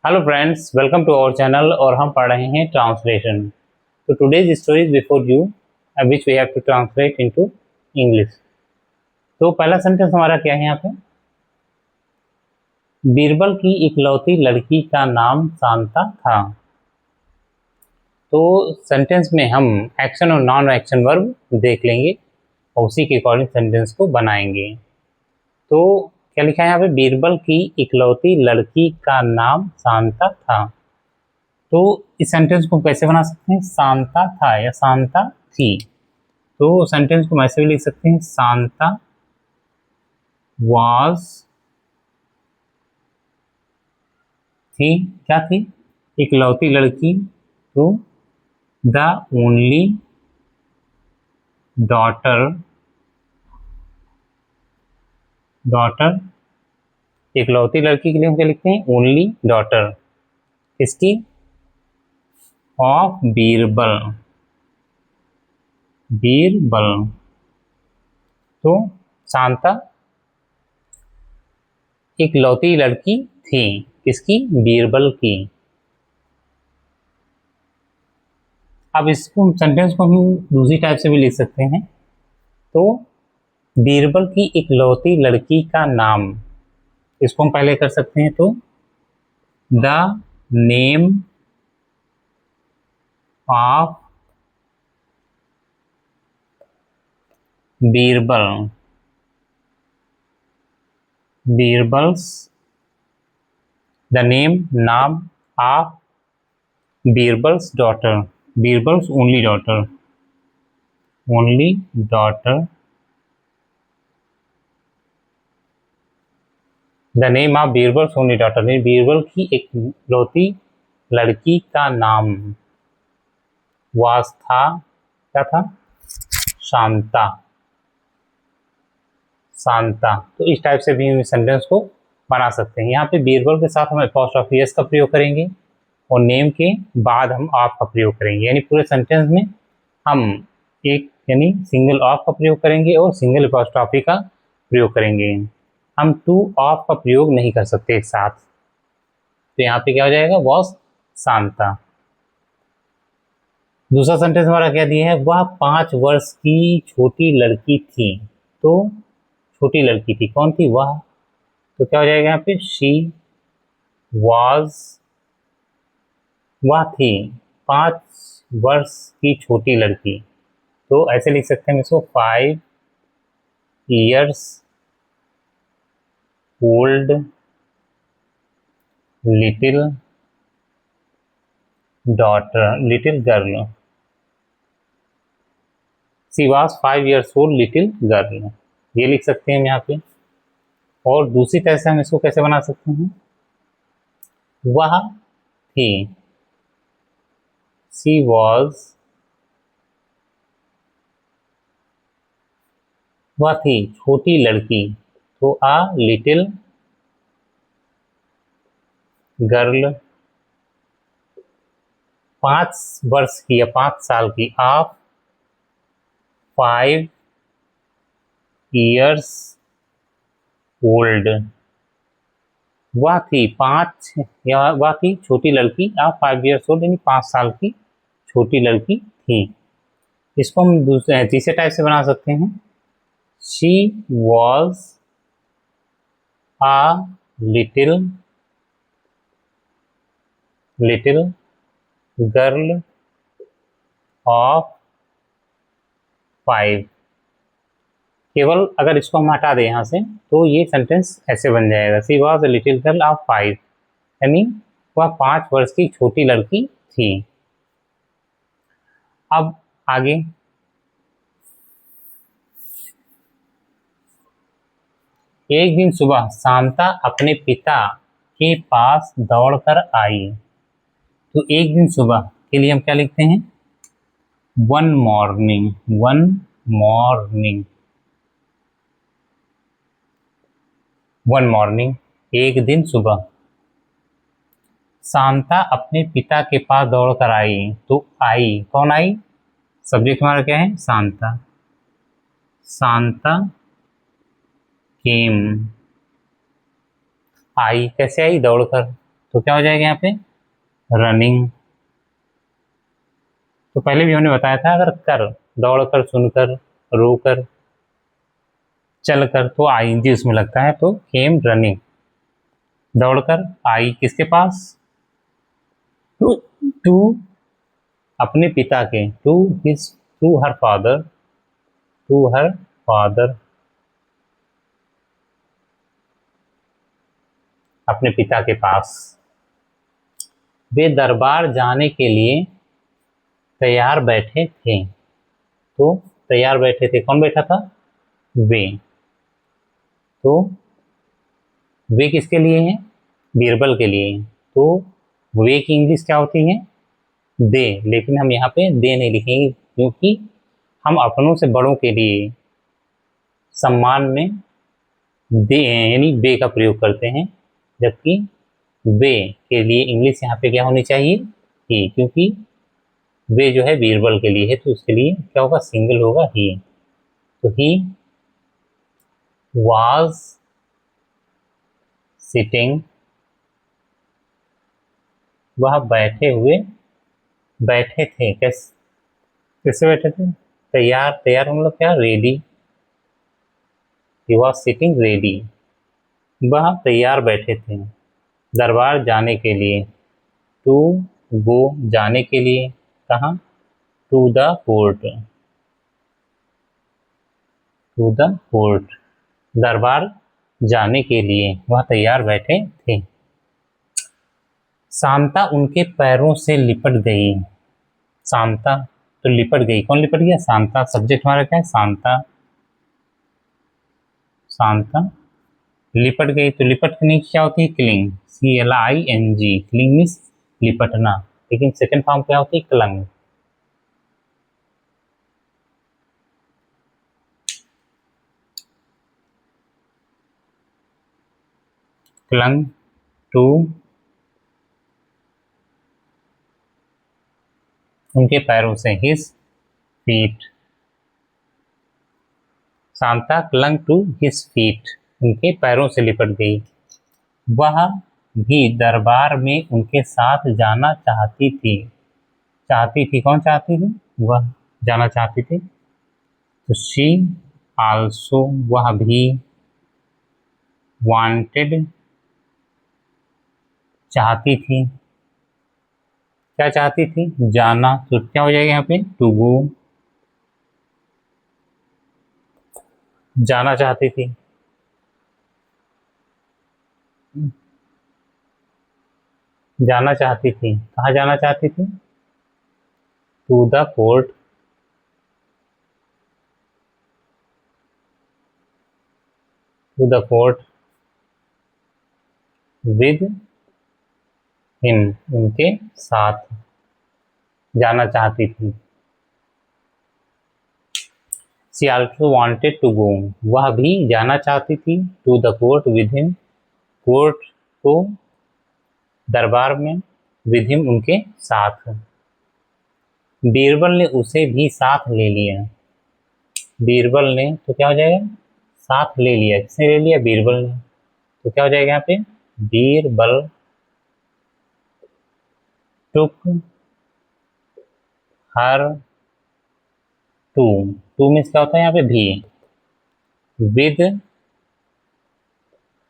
Hello friends, welcome to our channel और हम पढ़ रहे हैं ट्रांसलेशन। तो today's story is before you which we have to translate into English. तो पहला सेंटेंस हमारा क्या है यहाँ पे? बीरबल की इकलौती लड़की का नाम शांता था। तो सेंटेंस में हम एक्शन और नॉन एक्शन वर्ब देख लेंगे और उसी के अकॉर्डिंग सेंटेंस को बनाएंगे। तो क्या लिखा है यहाँ पे? बीरबल की इकलौती लड़की का नाम शांता था। तो इस सेंटेंस को कैसे बना सकते हैं? शांता था या शांता थी। तो सेंटेंस को हम ऐसे भी लिख सकते हैं, शांता वाज थी, क्या थी? इकलौती लड़की। तो द ओनली डॉटर, डॉटर इकलौती लड़की के लिए हम क्या लिखते हैं? Only daughter. इसकी ऑफ बीरबल, बीरबल। तो शांता इकलौती लड़की थी, किसकी? बीरबल की। अब इसको सेंटेंस को हम दूसरी टाइप से भी लिख सकते हैं। तो बीरबल की इकलौती लड़की का नाम, इसको हम पहले कर सकते हैं। तो the name of Birbal, Birbal's, the name, नाम of Birbal's daughter, Birbal's only daughter, only daughter, the name of Birbal's only daughter, Birbal की इकलौती लड़की का नाम वास था, क्या था? शांता, शांता। तो इस टाइप से भी हम सेंटेंस को बना सकते हैं। यहाँ पे बीरबल के साथ हम अपॉस्ट्रोफी एस का प्रयोग करेंगे और नेम के बाद हम ऑफ का प्रयोग करेंगे, यानी पूरे सेंटेंस में हम एक यानी सिंगल ऑफ का प्रयोग करेंगे और सिंगल अपॉस्ट्रोफी का प्रयोग करेंगे। हम टू ऑफ का प्रयोग नहीं कर सकते एक साथ। तो यहाँ पे क्या हो जाएगा? वॉस शांता। दूसरा सेंटेंस हमारा क्या दिया है? वह 5 वर्ष की छोटी लड़की थी। तो छोटी लड़की थी, कौन थी? वह। तो क्या हो जाएगा यहाँ पे? शी वॉज, वह थी 5 वर्ष की छोटी लड़की। तो ऐसे लिख सकते हैं इसको, 5 years old little daughter, little girl. She was 5 years old little girl, ये लिख सकते हैं हम यहाँ पे। और दूसरी तरह से हम इसको कैसे बना सकते हैं? वह थी, शी वॉज, वह थी छोटी लड़की। तो आ लिटिल गर्ल, 5 वर्ष की या 5 साल की, ऑफ 5 years ओल्ड। वह थी 5 या वह थी छोटी लड़की, ऑफ 5 years ओल्ड, यानी 5 साल की छोटी लड़की थी। इसको हम दूसरे तीसरे टाइप से बना सकते हैं। She was uh little, little girl of 5। केवल अगर इसको हम हटा दें यहाँ से तो ये सेंटेंस ऐसे बन जाएगा, she was a little girl of 5, यानी वह 5 वर्ष की छोटी लड़की थी। अब आगे, एक दिन सुबह शांता अपने पिता के पास दौड़कर आई। तो एक दिन सुबह के लिए हम क्या लिखते हैं? One morning, one morning, one morning, एक दिन सुबह। शांता अपने पिता के पास दौड़कर आई। तो आई, कौन आई? सब्जेक्ट हमारा क्या है? शांता। शांता केम, आई कैसे आई? दौड़कर। तो क्या हो जाएगा यहाँ पे रनिंग। तो पहले भी हमने बताया था अगर कर, दौड़कर, सुनकर, रोकर, चलकर, तो आईएनजी उसमें लगता है, तो केम रनिंग। दौड़कर आई किसके पास, टू अपने पिता के, to her father, to her father अपने पिता के पास। वे दरबार जाने के लिए तैयार बैठे थे। तो तैयार बैठे थे, कौन बैठा था, वे। तो वे किसके लिए हैं, बीरबल के लिए। तो वे की इंग्लिश क्या होती है, दे, लेकिन हम यहाँ पे दे नहीं लिखेंगे क्योंकि हम अपनों से बड़ों के लिए सम्मान में दे यानी वे का प्रयोग करते हैं, जबकि वे के लिए इंग्लिश यहाँ पे क्या होनी चाहिए, ही, क्योंकि वे जो है बीरबल के लिए है, तो उसके लिए क्या होगा, सिंगल होगा, ही। तो ही वाज सिटिंग, वह बैठे थे, कैसे बैठे थे, तैयार, तैयार मतलब क्या, ready, he was sitting ready, वह तैयार बैठे थे दरबार जाने के लिए, टू गो जाने के लिए, कहाँ, to the court, to the court, दरबार जाने के लिए वह तैयार बैठे थे। शांता उनके पैरों से लिपट गई। शांता तो लिपट गई, कौन लिपट गया, शांता। सब्जेक्ट हमारा क्या है, शांता। शांता लिपट गई, तो लिपटने की क्या होती है, क्लिंग, CLING, क्लिंग मीन्स लिपटना, लेकिन सेकंड फॉर्म क्या होती है, क्लंग। क्लंग टू उनके पैरों से, his feet. Shanta clung to his feet, उनके पैरों से लिपट गई। वह भी दरबार में उनके साथ जाना चाहती थी। चाहती थी, कौन चाहती थी, वह जाना चाहती थी। तो शी आल्सो, वह भी, वांटेड चाहती थी, क्या चाहती थी, जाना। तो क्या हो जाएगा यहाँ पे, टू गो, जाना चाहती थी। जाना चाहती थी, कहाँ जाना चाहती थी, to the court, to the court with him, उनके साथ जाना चाहती थी। She also wanted to go, वह भी जाना चाहती थी, to the court with him, court को, दरबार में, विद हिम उनके साथ। बीरबल ने उसे भी साथ ले लिया। बीरबल ने तो क्या हो जाएगा, साथ ले लिया, किसने ले लिया, बीरबल ने। तो क्या हो जाएगा यहाँ पे, बीरबल टुक हर टू, टू मीन्स क्या होता है यहाँ पे, भी, विद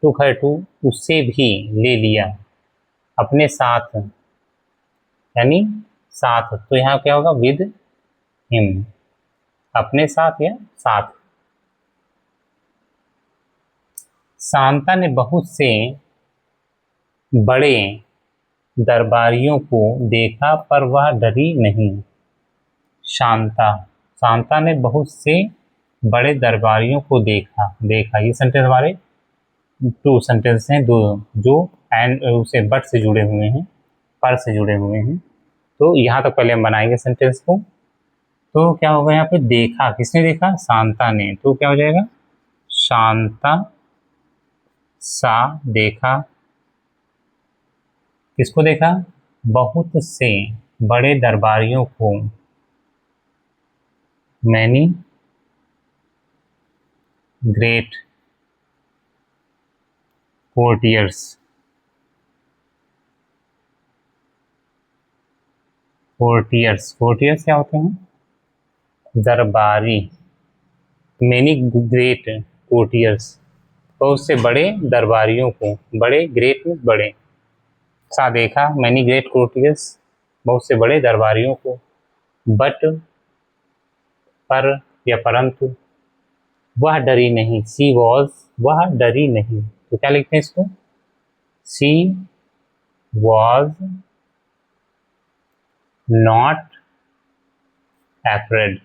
टुक हर टू, उससे भी ले लिया, अपने साथ, यानी साथ, तो यहाँ क्या होगा, विद हिम, अपने साथ या साथ। शांता ने बहुत से बड़े दरबारियों को देखा पर वह डरी नहीं। शांता, शांता ने बहुत से बड़े दरबारियों को देखा, ये सेंटेंस हमारे टू सेंटेंस हैं, दो, जो एंड उसे बट से जुड़े हुए हैं, पर से जुड़े हुए हैं। तो यहाँ तक पहले हम बनाएंगे सेंटेंस को। तो क्या होगा यहाँ पे, देखा, किसने देखा, शांता ने। तो क्या हो जाएगा, शांता सा देखा, किसको देखा, बहुत से बड़े दरबारियों को, many great courtiers, courtiers, courtiers क्या होते हैं? दरबारी। मेनी ग्रेट कोर्टियर्स, बहुत से बड़े दरबारियों को, बड़े ग्रेट में बड़े, सा देखा, मैनी ग्रेट कोर्टियर्स, बहुत से बड़े दरबारियों को, बट पर या परंतु, वह डरी नहीं, सी वॉज, वह डरी नहीं, तो क्या लिखते हैं इसको? सी वॉज नॉट एफ्रेड,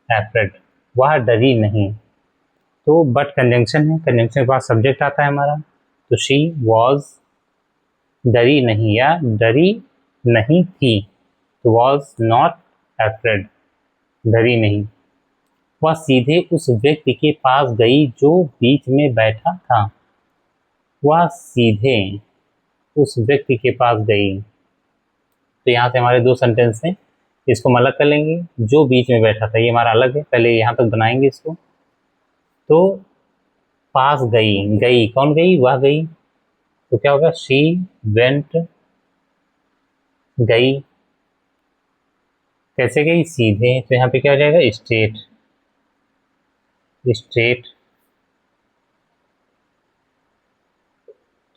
एफ्रेड, वह डरी नहीं। तो बट कंजंक्शन है, कंजंक्शन के पास सब्जेक्ट आता है हमारा, तो शी वॉज डरी नहीं या डरी नहीं थी, तो वॉज नॉट एफ्रेड, डरी नहीं। वह सीधे उस व्यक्ति के पास गई जो बीच में बैठा था, वह सीधे उस व्यक्ति के पास गई। तो यहाँ से हमारे दो सेंटेंस हैं, इसको हम अलग कर लेंगे। जो बीच में बैठा था ये हमारा अलग है, पहले यहाँ तक बनाएंगे इसको। तो पास गई, गई कौन गई? वह गई, तो क्या होगा? शी वेंट, गई, कैसे गई? सीधे, तो यहाँ पे क्या हो जाएगा? Straight, straight.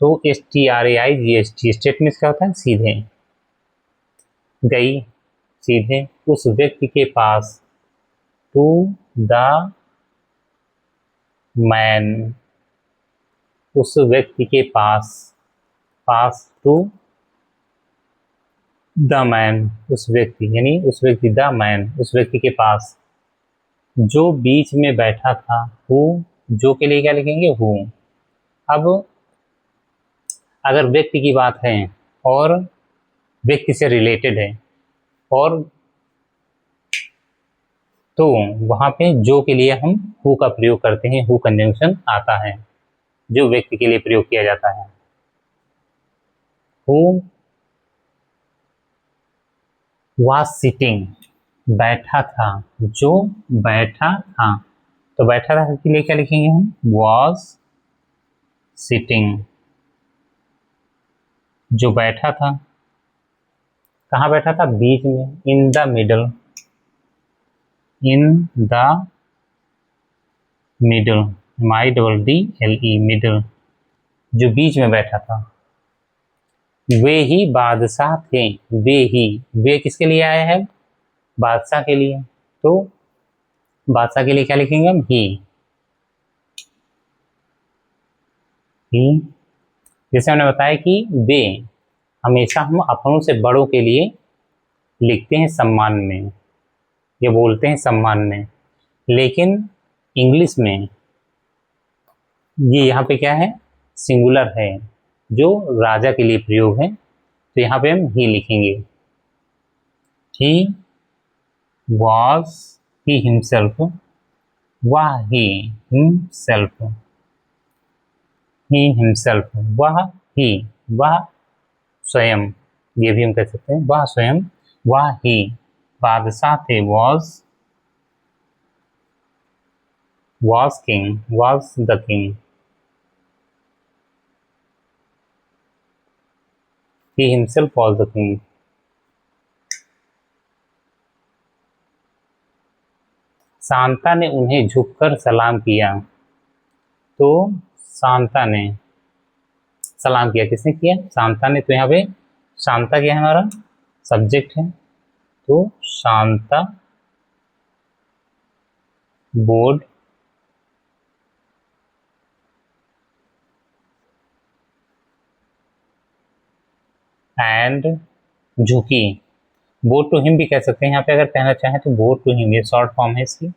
तो STRAIGHT, स्ट्रेट मीन्स क्या होता है? सीधे। गई, सीधे उस व्यक्ति के पास, टू द मैन, उस व्यक्ति के पास, पास टू द मैन, उस व्यक्ति, यानी उस व्यक्ति, द मैन, उस व्यक्ति के पास जो बीच में बैठा था, हु, जो के लिए क्या लिखेंगे? हु। अब अगर व्यक्ति की बात है और व्यक्ति से रिलेटेड है, और तो वहाँ पे जो के लिए हम हु का प्रयोग करते हैं, हु कंजंक्शन आता है, जो व्यक्ति के लिए प्रयोग किया जाता है। हु वाज सिटिंग, बैठा था, जो बैठा था, तो बैठा था के लिए क्या लिखेंगे हम? वाज सिटिंग, जो बैठा था, कहाँ बैठा था? बीच में, in the middle, in the middle, MIDDLE, middle, जो बीच में बैठा था। वे ही बादशाह थे, वे ही, वे किसके लिए आया है? बादशाह के लिए, तो बादशाह के लिए क्या लिखेंगे हम? ही, ही। जैसे हमने बताया कि वे हमेशा हम अपनों से बड़ों के लिए लिखते हैं सम्मान में, ये बोलते हैं सम्मान में, लेकिन इंग्लिश में ये यहाँ पे क्या है? सिंगुलर है, जो राजा के लिए प्रयोग है, तो यहाँ पे हम ही लिखेंगे। ही वॉज, ही हिमसेल्फ, वह ही हिमसेल्फ, ही हिमसेल्फ, वह ही, वह स्वयं, ये भी हम कह सकते हैं, वह स्वयं, वह ही बादशाह थे, was king, was the king, he himself was the king। Shanta ने उन्हें झुककर सलाम किया, तो शांता ने सलाम किया, किसने किया? शांता ने। तो यहाँ पे शांता क्या है? हमारा सब्जेक्ट है, तो शांता बोर्ड एंड झुकी, बोट टू हिम भी कह सकते हैं यहाँ पे, अगर कहना चाहें तो बोट टू हिम, ये शॉर्ट फॉर्म है इसकी,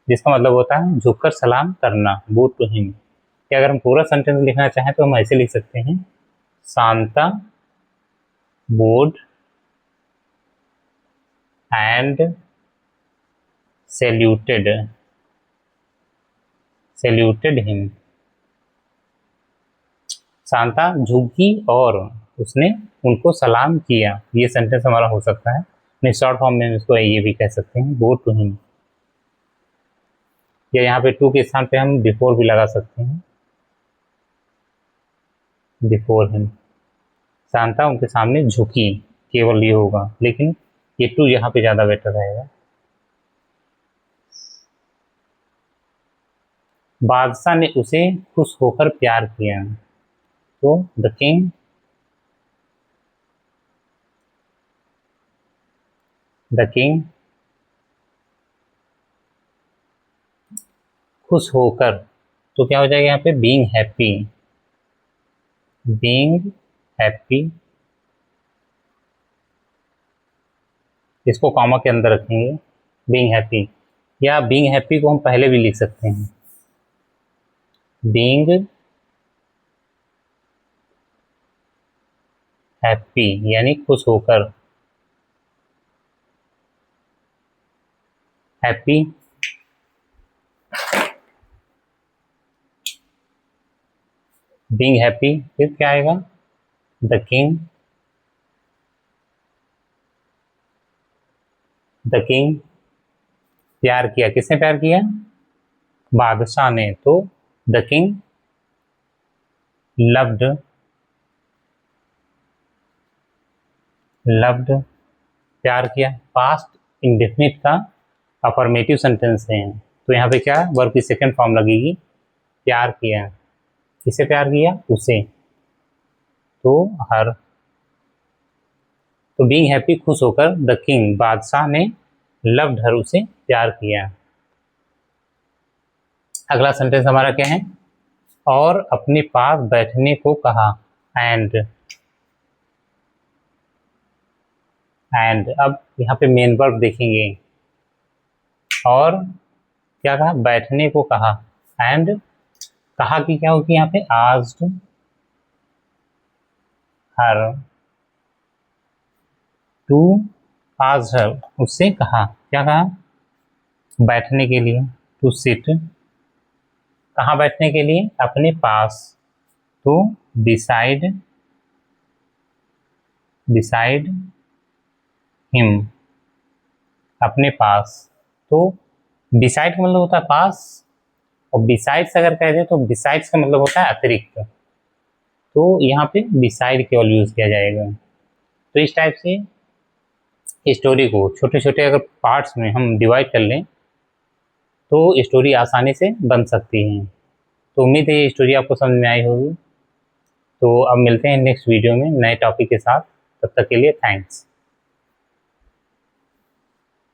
जिसका मतलब होता है झुककर सलाम करना, बोट टू हिम। कि अगर हम पूरा सेंटेंस लिखना चाहें तो हम ऐसे लिख सकते हैं, Shanta board and saluted, saluted him. Shanta झुकी और उसने उनको सलाम किया, ये सेंटेंस हमारा हो सकता है। नहीं, शॉर्ट फॉर्म में इसको ये भी कह सकते हैं, गो टू हिम, या यहाँ पे टू के स्थान पे हम बिफोर भी लगा सकते हैं, बिफोर हिम। शांता उनके सामने झुकी, केवल ये होगा, लेकिन ये टू यहाँ पे ज़्यादा बेटर रहेगा। बादशाह ने उसे खुश होकर प्यार किया, तो द किंग खुश होकर, तो क्या हो जाएगा यहाँ पे बीइंग हैप्पी, इसको कॉमा के अंदर रखेंगे, बीइंग हैप्पी, या बीइंग हैप्पी को हम पहले भी लिख सकते हैं, बीइंग हैप्पी यानी खुश होकर, हैप्पी, बीइंग हैप्पी, फिर क्या आएगा द किंग प्यार किया, किसने प्यार किया, बादशाह ने, तो द किंग लव्ड प्यार किया। पास्ट इंडेफिनिट का अफर्मेटिव सेंटेंस है, तो यहाँ पे क्या वर्ब की सेकंड फॉर्म लगेगी, प्यार किया, किसे प्यार किया, उसे, तो हर, तो बीइंग हैप्पी खुश होकर, द किंग बादशाह ने, लव्ड हर उसे प्यार किया। अगला सेंटेंस हमारा क्या है, और अपने पास बैठने को कहा, एंड अब यहाँ पे मेन वर्ब देखेंगे, और क्या कहा, बैठने को कहा, एंड कहा कि क्या होगी यहाँ पे, asked her to, asked her उससे कहा, क्या कहा, बैठने के लिए, टू सिट, कहाँ बैठने के लिए, अपने पास, तो बिसाइड हिम, अपने पास, तो बिसाइड का मतलब होता है पास, और बिसाइड्स अगर कह दे तो बिसाइड्स का मतलब होता है अतिरिक्त, तो यहाँ पे बिसाइड केवल यूज़ किया जाएगा। तो इस टाइप से स्टोरी को छोटे छोटे अगर पार्ट्स में हम डिवाइड कर लें तो स्टोरी आसानी से बन सकती है। तो उम्मीद है ये स्टोरी आपको समझ में आई होगी। तो अब मिलते हैं नेक्स्ट वीडियो में नए टॉपिक के साथ, तब तक के लिए थैंक्स।